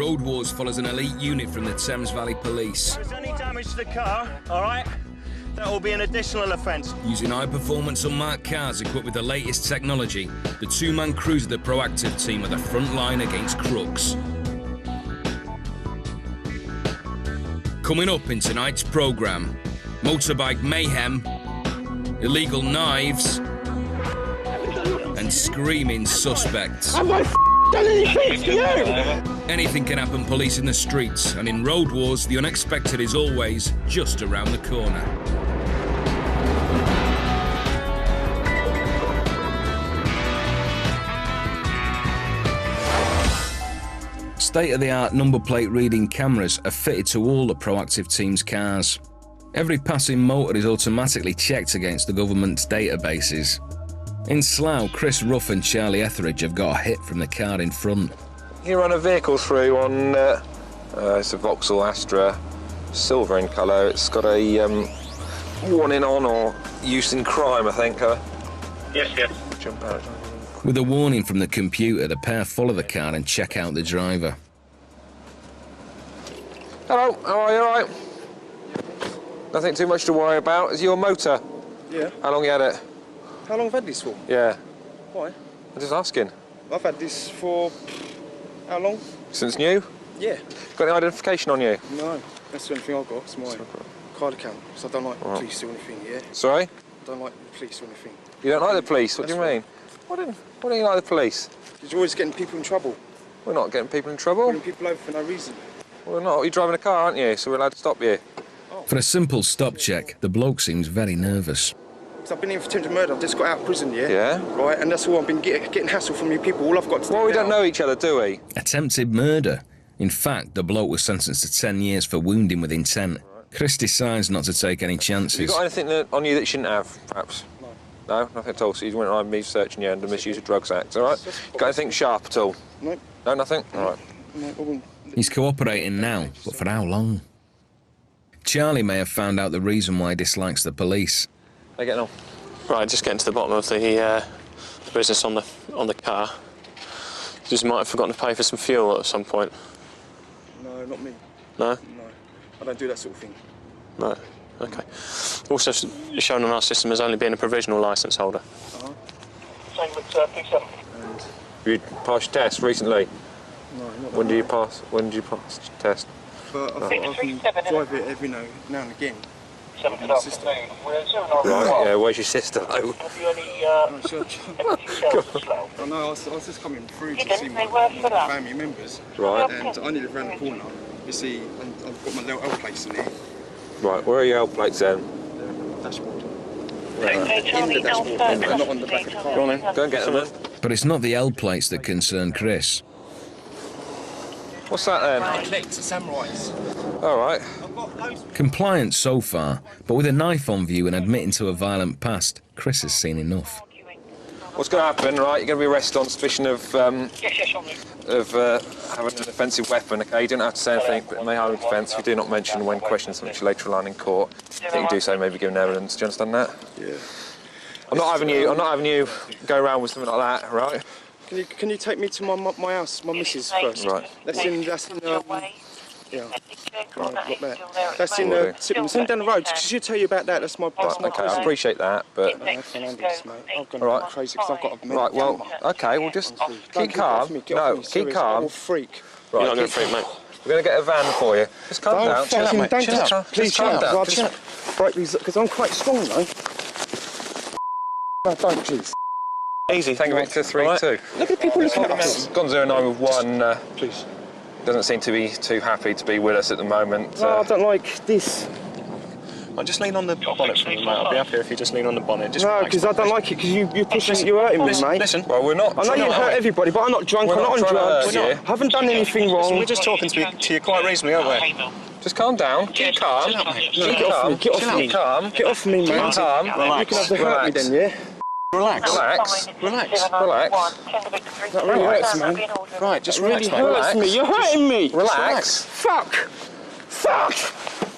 Road Wars follows an elite unit from the Thames Valley Police. If there's any damage to the car, all right, that will be an additional offence. Using high-performance unmarked cars equipped with the latest technology, the two-man crews of the proactive team are the front line against crooks. Coming up in tonight's programme, motorbike mayhem, illegal knives, and screaming suspects. Have I done anything to you? Anything can happen police in the streets, and in Road Wars, the unexpected is always just around the corner. State-of-the-art number plate reading cameras are fitted to all the proactive team's cars. Every passing motor is automatically checked against the government's databases. In Slough, Chris Ruff and Charlie Etheridge have got a hit from the car in front. You run a vehicle through on, it's a Vauxhall Astra, silver in colour. It's got a warning on or use in crime, I think. Yes. Jump out. With a warning from the computer, the pair follow the car and check out the driver. Hello, how are you, all right? Nothing too much to worry about. Is your motor? Yeah. How long you had it? How long have I had this for? Yeah. Why? I'm just asking. I've had this for... how long? Since new? Yeah. Got any identification on you? No, that's the only thing I've got. It's my card account. So I don't like the police or anything, yeah? Sorry? I don't like the police or anything. You don't like the police? What do you mean? Why don't you like the police? Because you're always getting people in trouble. We're not getting people in trouble. Pulling people over for no reason. We're not. You're driving a car, aren't you? So we're allowed to stop you. For a simple stop check, the bloke seems very nervous. So I've been in for attempted murder. I've just got out of prison, yeah? Yeah? Right, and that's all I've been getting hassle from you people. All I've got to do Well, we now- don't know each other, do we? Attempted murder. In fact, the bloke was sentenced to 10 years for wounding with intent. Chris decides not to take any Have you chances. got anything on you that you shouldn't have, perhaps? No, nothing at all. So you went on me searching you under Misuse of Drugs Act, all right? Got anything sharp at all? No. No, nothing? All right. No, I wouldn't. He's cooperating now, but for how long? Charlie may have found out the reason why he dislikes the police. How you getting on? Right, just getting to the bottom of the business on the car. Just might have forgotten to pay for some fuel at some point. No, not me. No? No. I don't do that sort of thing. No. Okay. Also shown on our system as only being a provisional licence holder. Same with P7. And You passed your test recently? no, not When that did you much. pass? When did you pass your test? But I think I can drive it every now and again. Seven My sister. Right, yeah, where's your sister, though? Have you any Oh, sure. empty shells as well? I know, I was just coming through to see my family members. Right. And I live around the corner. You see, and I've got my little L plates in there. Right, where are your L plates then? Dashboard. In the dashboard, not on the back of the car. Go on then. Go and get them then. But it's not the L plates that concern Chris. What's that then? Collector samurais. All right. I've got loads. Compliant so far, but with a knife on view and admitting to a violent past, Chris has seen enough. What's going to happen, right? You're going to be arrested on suspicion of having an offensive weapon, okay? You don't have to say anything, but it may harm the defence if you do not mention when questioned something later on in court. I think you do so, maybe giving evidence. Do you understand that? Yeah. I'm not having you go around with something like that, right? Can you take me to my house, my missus first? Right. That's in yeah. Right, got that. That's in Will do. Send down the road. She'll tell you about that. That's my Right, okay, I cousin. appreciate that, but... I found this, mate. I've gone All right. crazy because I've got a Right, well, okay, well, just keep calm. Get No, off me, keep serious. I'm calm. a freak. You're Right, not going to freak, mate. we're going to get a van for you. Just calm down. Chill out, mate. Don't Chill out. please Just calm chill out. down. I'll Chill out. just break these because I'm quite strong, though. No, don't, please. Easy, thank you, Victor. 3-2. Look at people looking at us. Gone 0-9 with one. Please. Doesn't seem to be too happy to be with us at the moment. No, I don't like this. I'll just lean on the bonnet for me, mate. I'll be happier if you just lean on the bonnet. Just No, relax, because I mate. don't like it because you're pushing, you're hurting me, mate. Listen. Well, we're not. I know you hurt everybody, but I'm not drunk, We're I'm not not on trying to drugs. hurt you. I haven't done anything Listen, wrong. we're just talking to you quite reasonably, aren't we? Just calm down. Keep calm. No, Keep get off calm. me, get off me. Keep calm. Get off me, mate. Keep calm. You can have to hurt me Relax. then, yeah? Relax. Relax. Relax. Relax. That really hurts, man. Right, just That really relax, mate. hurts me. You're hurting me. Relax. Fuck! Fuck!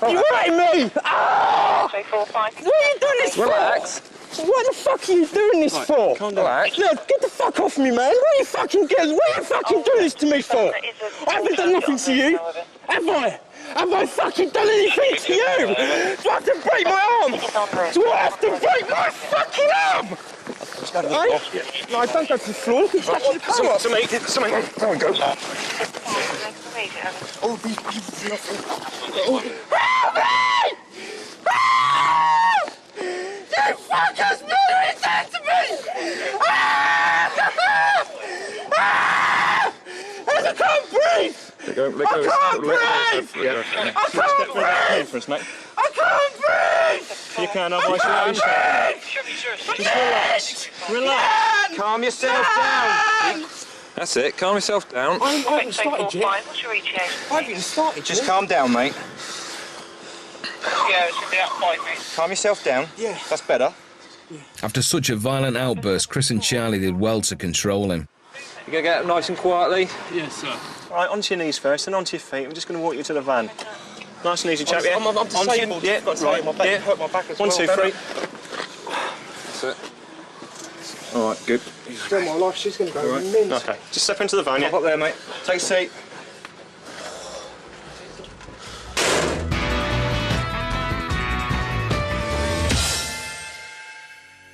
You're hurting me! Ah! Why are you doing this for? Relax. What the fuck are you doing this for? Calm down. Relax. Look, get the fuck off me, man. What are you fucking doing? What are you fucking doing this to me for? I haven't done nothing to you. Have I? Have I fucking done anything to you? Do I have to break my arm? Do I have to break my fucking arm? No, I don't go to the floor. Touch the car. Something. There we go. Oh, be nothing. Help me! Help! You fuckers murdering that to me! I can't breathe! Let go. I can't breathe! Yeah. I can't breathe! For us, mate. I can't breathe! You can, otherwise you'll Just relax. relax. Calm yourself down. That's it. Calm yourself down. I haven't started yet. What's your ETA? I haven't started Just yet. calm down, mate. Yeah, it's going to be up 5 minutes. Calm yourself down. Yeah. That's better. After such a violent outburst, Chris and Charlie did well to control him. You gonna get up nice and quietly? Yes, sir. All right, onto your knees first, and onto your feet. We're just going to walk you to the van. Nice and easy, chap, yeah? I'm disabled. Yeah, Got right, my back, yeah. hurt my back as 1, well. 2, 3. That's it. All right, good. Still my life, she's going to go mint. Okay, just step into the van, Hop yeah? up there, mate. Take a seat.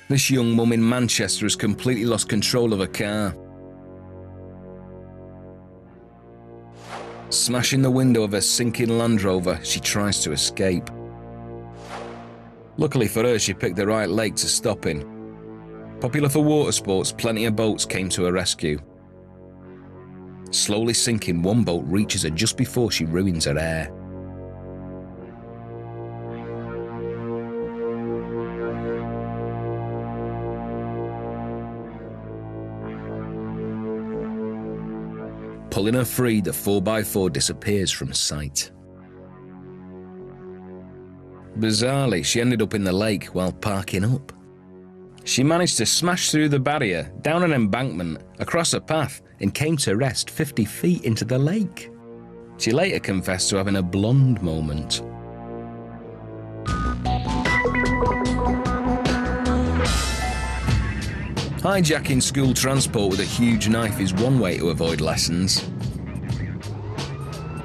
This young mum in Manchester has completely lost control of her car. Smashing the window of her sinking Land Rover, she tries to escape. Luckily for her, she picked the right lake to stop in. Popular for water sports, plenty of boats came to her rescue. Slowly sinking, one boat reaches her just before she ruins her hair. Pulling her free, the 4x4 disappears from sight. Bizarrely, she ended up in the lake while parking up. She managed to smash through the barrier, down an embankment, across a path, and came to rest 50 feet into the lake. She later confessed to having a blonde moment. Hijacking school transport with a huge knife is one way to avoid lessons.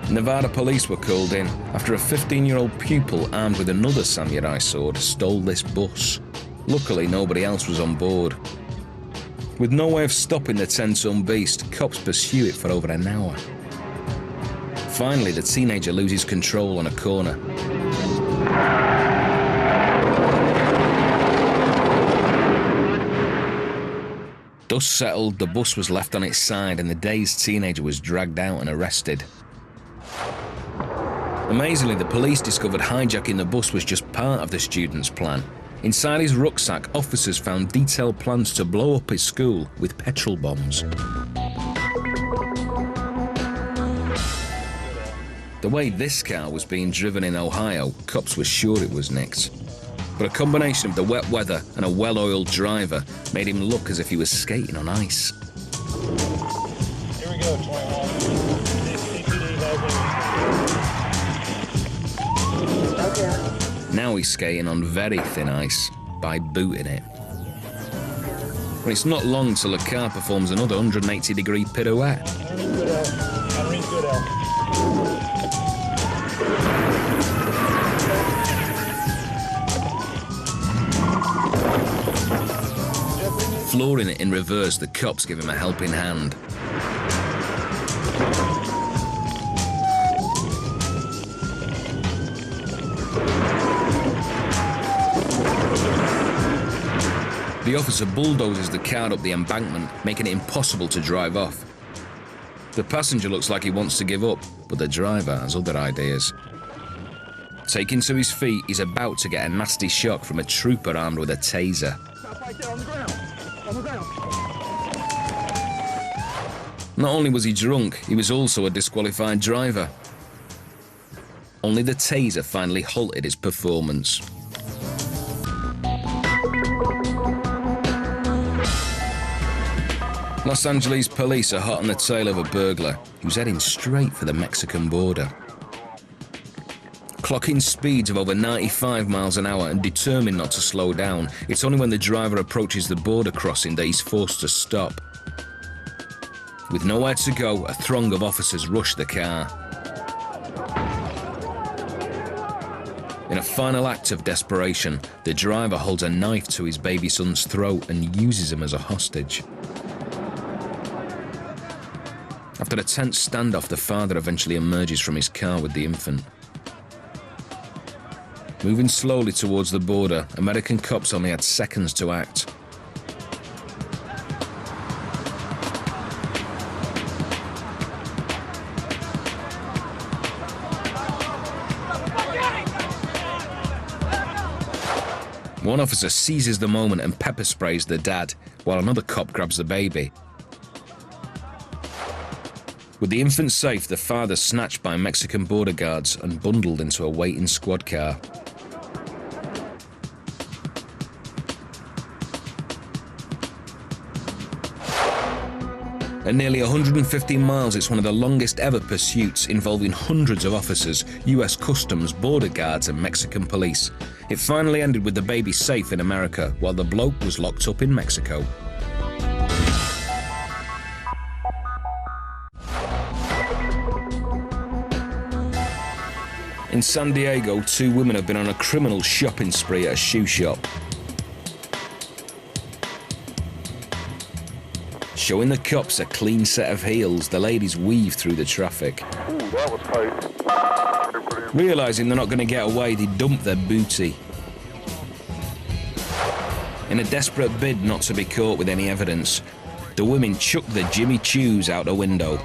Nevada police were called in after a 15-year-old pupil armed with another samurai sword stole this bus. Luckily, nobody else was on board. With no way of stopping the 10-ton beast, cops pursue it for over an hour. Finally, the teenager loses control on a corner. Dust settled, the bus was left on its side, and the dazed teenager was dragged out and arrested. Amazingly, the police discovered hijacking the bus was just part of the student's plan. Inside his rucksack, officers found detailed plans to blow up his school with petrol bombs. The way this car was being driven in Ohio, cops were sure it was nicked. But a combination of the wet weather and a well-oiled driver made him look as if he was skating on ice. Here we go, 21. Now he's skating on very thin ice by booting it. But it's not long till the car performs another 180-degree pirouette. Flooring it in reverse, the cops give him a helping hand. The officer bulldozes the car up the embankment, making it impossible to drive off. The passenger looks like he wants to give up, but the driver has other ideas. Taken to his feet, he's about to get a nasty shock from a trooper armed with a taser. Not only was he drunk, he was also a disqualified driver. Only the taser finally halted his performance. Los Angeles police are hot on the tail of a burglar who's heading straight for the Mexican border. clocking speeds of over 95 miles an hour and determined not to slow down. It's only when the driver approaches the border crossing that he's forced to stop. With nowhere to go, a throng of officers rush the car. In a final act of desperation, the driver holds a knife to his baby son's throat and uses him as a hostage. After a tense standoff, the father eventually emerges from his car with the infant. Moving slowly towards the border, American cops only had seconds to act. One officer seizes the moment and pepper sprays the dad, while another cop grabs the baby. With the infant safe, the father's snatched by Mexican border guards and bundled into a waiting squad car. At nearly 150 miles, it's one of the longest ever pursuits, involving hundreds of officers, US Customs, border guards and Mexican police. It finally ended with the baby safe in America, while the bloke was locked up in Mexico. In San Diego, 2 women have been on a criminal shopping spree at a shoe shop. Showing the cops a clean set of heels, the ladies weave through the traffic. Ooh, that was tight. Realising they're not going to get away, they dump their booty. In a desperate bid not to be caught with any evidence, the women chuck the Jimmy Choos out the window.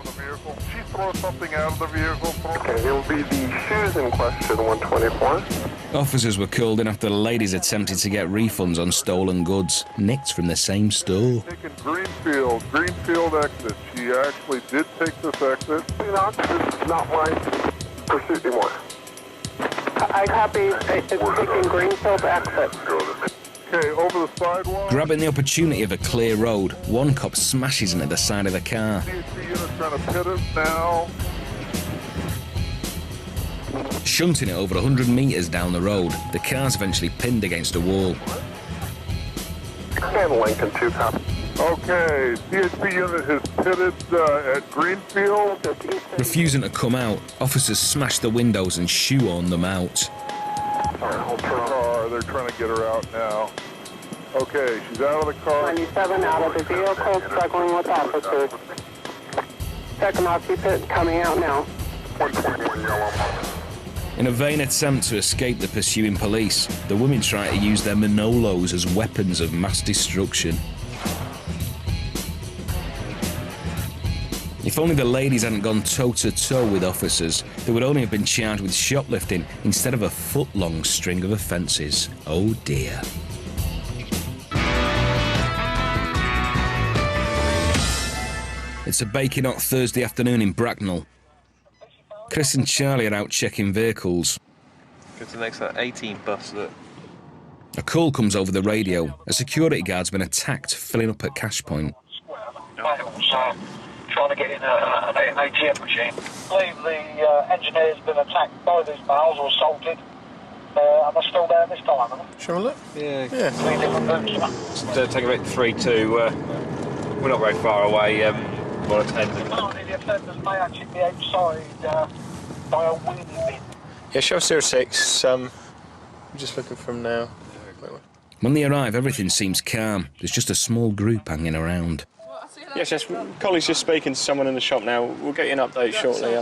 She throws something out of the vehicle. Okay, it'll be the shoes in question, 124. Officers were called in after the ladies attempted to get refunds on stolen goods, nicked from the same store. Taking Greenfield exit. She actually did take this exit. This is not my pursuit anymore. I copy. It's taking Greenfield exit. Okay, over the sidewalk. Grabbing the opportunity of a clear road, one cop smashes into the side of the car. DHP unit trying to pit us now. Shunting it over 100 metres down the road, the car's eventually pinned against a wall. And Lincoln 2 copy. Okay, DHP unit has pitted at Greenfield. Refusing to come out, officers smash the windows and shoehorn them out. They're trying to get her out now. Okay, she's out of the car. 97 out of the vehicle, struggling with officers. Second occupant coming out now. 121 yellow. In a vain attempt to escape the pursuing police, the women try to use their Manolos as weapons of mass destruction. If only the ladies hadn't gone toe-to-toe with officers, they would only have been charged with shoplifting instead of a foot-long string of offences. Oh dear. It's a baking hot Thursday afternoon in Bracknell. Chris and Charlie are out checking vehicles. Go to the next 18 bus. Look. A call comes over the radio. A security guard's been attacked filling up at cash point. Trying to get in an ATM machine. I believe the engineer's been attacked by these males or assaulted. And they're still there this time, aren't they? Shall we look? Yeah. 3 different boots. Just take a bit 3-2. We're not very far away. We'll attend. Apparently the offenders may actually be outside by a wing bin. Yeah, show 06. I'm just looking from now. When they arrive, everything seems calm. There's just a small group hanging around. Yes, Collie's just speaking to someone in the shop now. We'll get you an update shortly.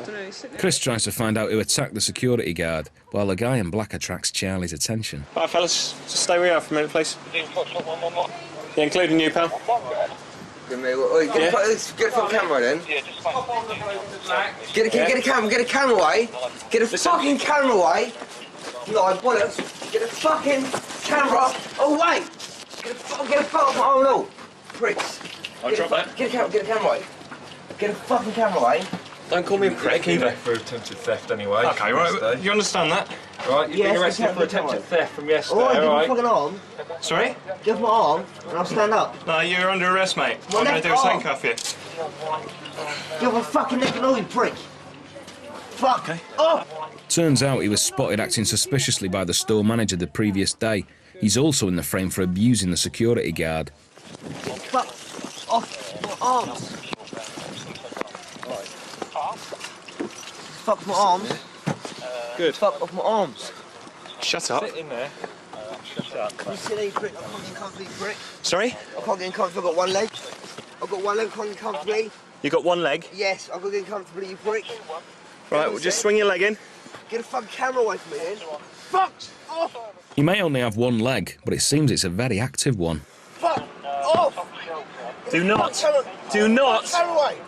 Chris tries to find out who attacked the security guard, while the guy in black attracts Charlie's attention. Right, fellas, just stay where you are for a minute, please. Yeah, including you, pal. Get a fucking camera then. Get a camera away. Get a fucking camera away. No, bollocks. Get a fucking camera away. Get a fucking oh no, pricks. I'll drop that. Get a camera away. Get a fucking camera away. Don't call me a prick either. For attempted theft anyway. Okay, right. You understand that? Right, you've been arrested for attempted theft from yesterday. Alright, give me Alright. my fucking arm. Sorry? Give my arm and I'll stand up. No, you're under arrest, mate. What I'm going to do is handcuff you. Give a fucking neck and all, you prick. Fuck off! Turns out he was spotted acting suspiciously by the store manager the previous day. He's also in the frame for abusing the security guard. Fuck off my arms. Fuck my arms. Good. Fuck off my arms. Shut up. Sit in there. Shut up. Can you sit in, prick? I can't get comfortably, prick. Sorry? I can't get comfortably. I've got one leg. I've got one leg, can't get comfortably. You got one leg? Yes, I've got to get comfortably, you prick. Right, well, just swing your leg in. Get a fucking camera away from me, then. Fuck off! He may only have one leg, but it seems it's a very active one. Fuck off! Do not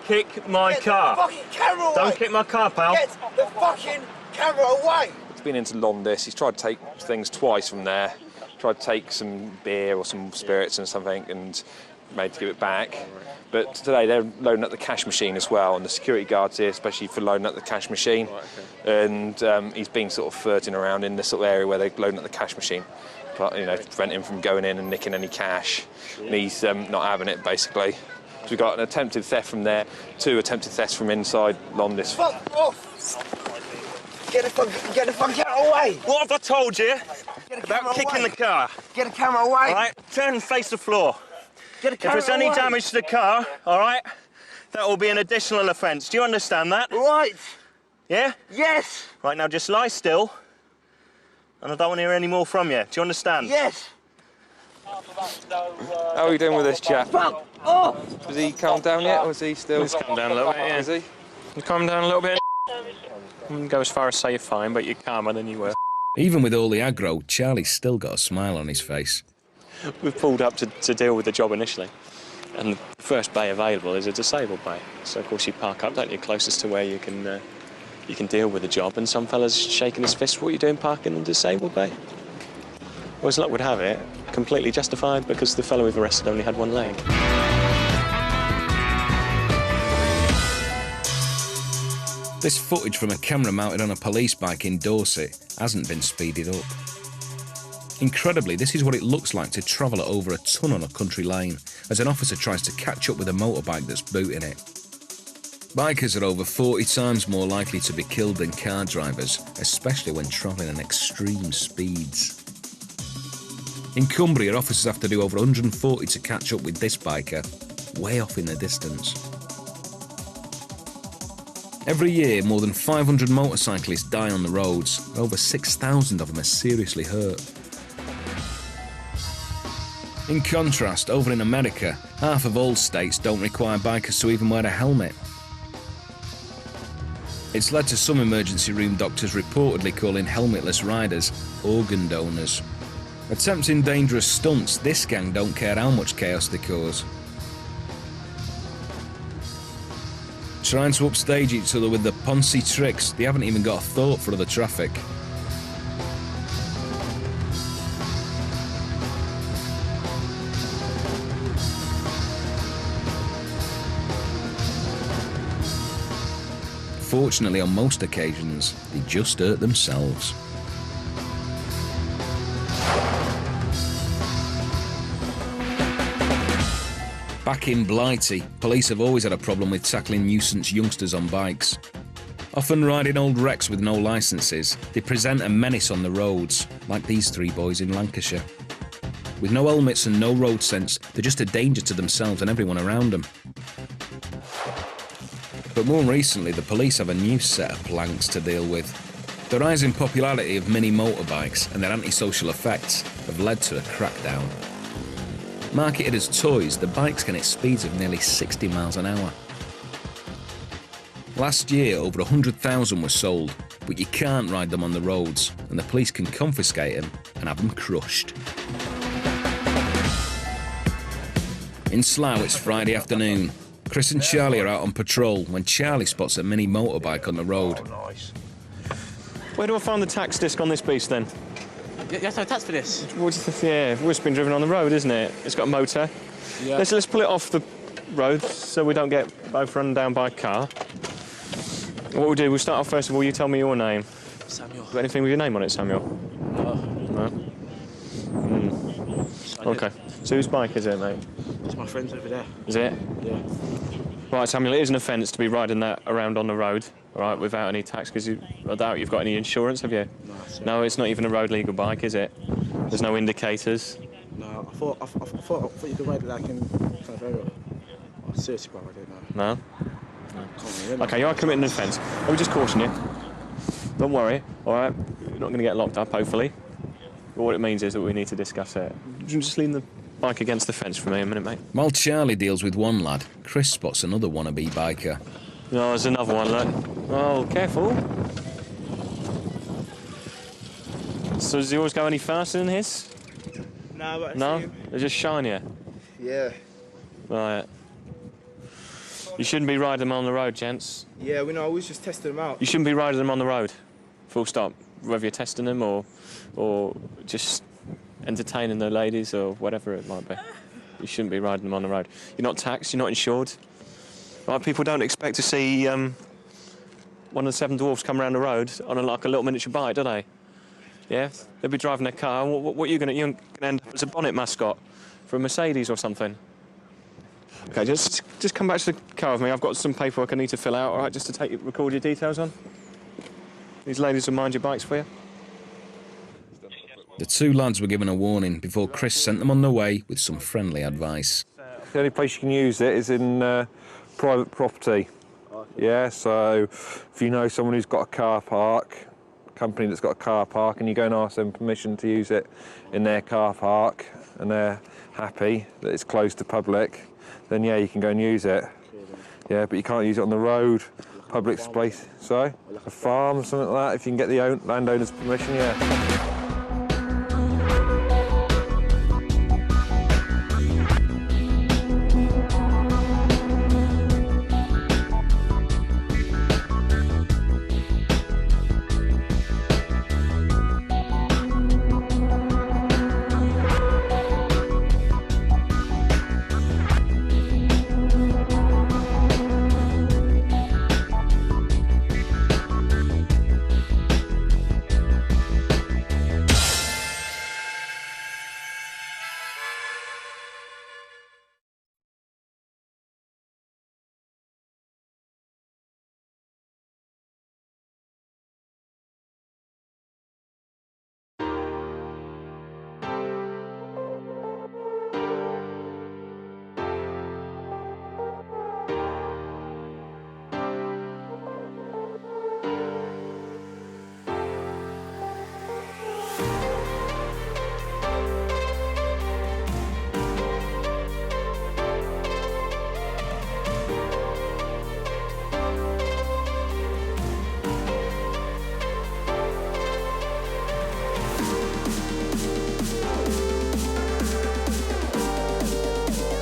kick my car. Get the fucking camera away! Don't kick my car, pal. Get the fucking camera away! He's been into Londis. He's tried to take things twice from there. Tried to take some beer or some spirits and something and made to give it back. But today they're loading up the cash machine as well, and the security guard's here especially for loading up the cash machine. And he's been sort of flirting around in this sort of area where they're loading up the cash machine, but, you know, prevent him from going in and nicking any cash. And he's not having it, basically. So we've got an attempted theft from there, 2 attempted thefts from inside Londis. Fuck off! Get the fucking camera away! What have I told you Get the about camera kicking away. the car? Get the camera away! All right, turn and face the floor. Get the If camera there's any away. damage to the car, all right, that will be an additional offence. Do you understand that? Right! Yeah? Yes! Right, now just lie still, and I don't want to hear any more from you. Do you understand? Yes! How are you doing with this chap? Fuck off! Has he calmed down yet, or is he still... He's calmed down a little bit, yeah. Is he? You calm down a little bit. I wouldn't go as far as say you're fine, but you're calmer than you were. Even with all the aggro, Charlie's still got a smile on his face. We've pulled up to deal with the job initially, and the first bay available is a disabled bay. So of course you park up, don't you, closest to where you can deal with the job. And some fella's shaking his fist. What are you doing parking in the disabled bay? Well, as luck would have it, completely justified because the fellow we've arrested only had one leg. This footage from a camera mounted on a police bike in Dorset hasn't been speeded up. Incredibly, this is what it looks like to travel at over a ton on a country lane as an officer tries to catch up with a motorbike that's booting it. Bikers are over 40 times more likely to be killed than car drivers, especially when travelling at extreme speeds. In Cumbria, officers have to do over 140 to catch up with this biker, way off in the distance. Every year, more than 500 motorcyclists die on the roads, and over 6,000 of them are seriously hurt. In contrast, over in America, half of all states don't require bikers to even wear a helmet. It's led to some emergency room doctors reportedly calling helmetless riders organ donors. Attempting dangerous stunts, this gang don't care how much chaos they cause. Trying to upstage each other with the Ponzi tricks, they haven't even got a thought for other traffic. Fortunately, on most occasions, they just hurt themselves. Back in Blighty, police have always had a problem with tackling nuisance youngsters on bikes. Often riding old wrecks with no licences, they present a menace on the roads, like these 3 boys in Lancashire. With no helmets and no road sense, they're just a danger to themselves and everyone around them. But more recently, the police have a new set of planks to deal with. The rising popularity of mini motorbikes and their antisocial effects have led to a crackdown. Marketed as toys, the bikes can hit speeds of nearly 60 miles an hour. Last year, over 100,000 were sold, but you can't ride them on the roads, and the police can confiscate them and have them crushed. In Slough, it's Friday afternoon. Chris and Charlie are out on patrol when Charlie spots a mini motorbike on the road. Oh, nice. Where do I find the tax disc on this beast, then? You have to have a tax for this? What do you think? Yeah, it's been driven on the road, isn't it? It's got a motor. Yeah. Let's pull it off the road so we don't get both run down by a car. What we'll do, we'll start off first of all, you tell me your name. Samuel. Got anything with your name on it, Samuel? No? Okay. So whose bike is it, mate? It's my friend's over there. Is it? Yeah. Right, Samuel, it is an offence to be riding that around on the road, all right, without any tax, because I doubt you've got any insurance, have you? No, it's not even a road legal bike, is it? There's no indicators. No, I thought you could ride it like in kind of area. Oh, seriously, bro, I don't know. No? OK, you are committing an offence. Let me just caution you. Don't worry, all right? You're not going to get locked up, hopefully. But what it means is that we need to discuss it. Just lean the bike against the fence for me a minute, mate. While Charlie deals with one lad, Chris spots another wannabe biker. No, there's another one, look. Oh, careful. So does he always go any faster than his? No, but No? They're just shinier? Yeah. Right. You shouldn't be riding them on the road, gents. Yeah, we know, we was just testing them out. You shouldn't be riding them on the road. Full stop. Whether you're testing them or just entertaining the ladies or whatever it might be. You shouldn't be riding them on the road. You're not taxed, you're not insured. Right, people don't expect to see one of the Seven Dwarfs come around the road on like a little miniature bike, do they? Yeah? They'll be driving their car. What are you going to end up as a bonnet mascot for a Mercedes or something? OK, just come back to the car with me. I've got some paperwork I need to fill out, all right, just to record your details on. These ladies will mind your bikes for you. The two lads were given a warning before Chris sent them on their way with some friendly advice. The only place you can use it is in private property. Yeah, so if you know someone who's got a car park, a company that's got a car park, and you go and ask them permission to use it in their car park, and they're happy that it's closed to public, then yeah, you can go and use it. Yeah, but you can't use it on the road, public space. So, a farm or something like that, if you can get the landowner's permission, yeah.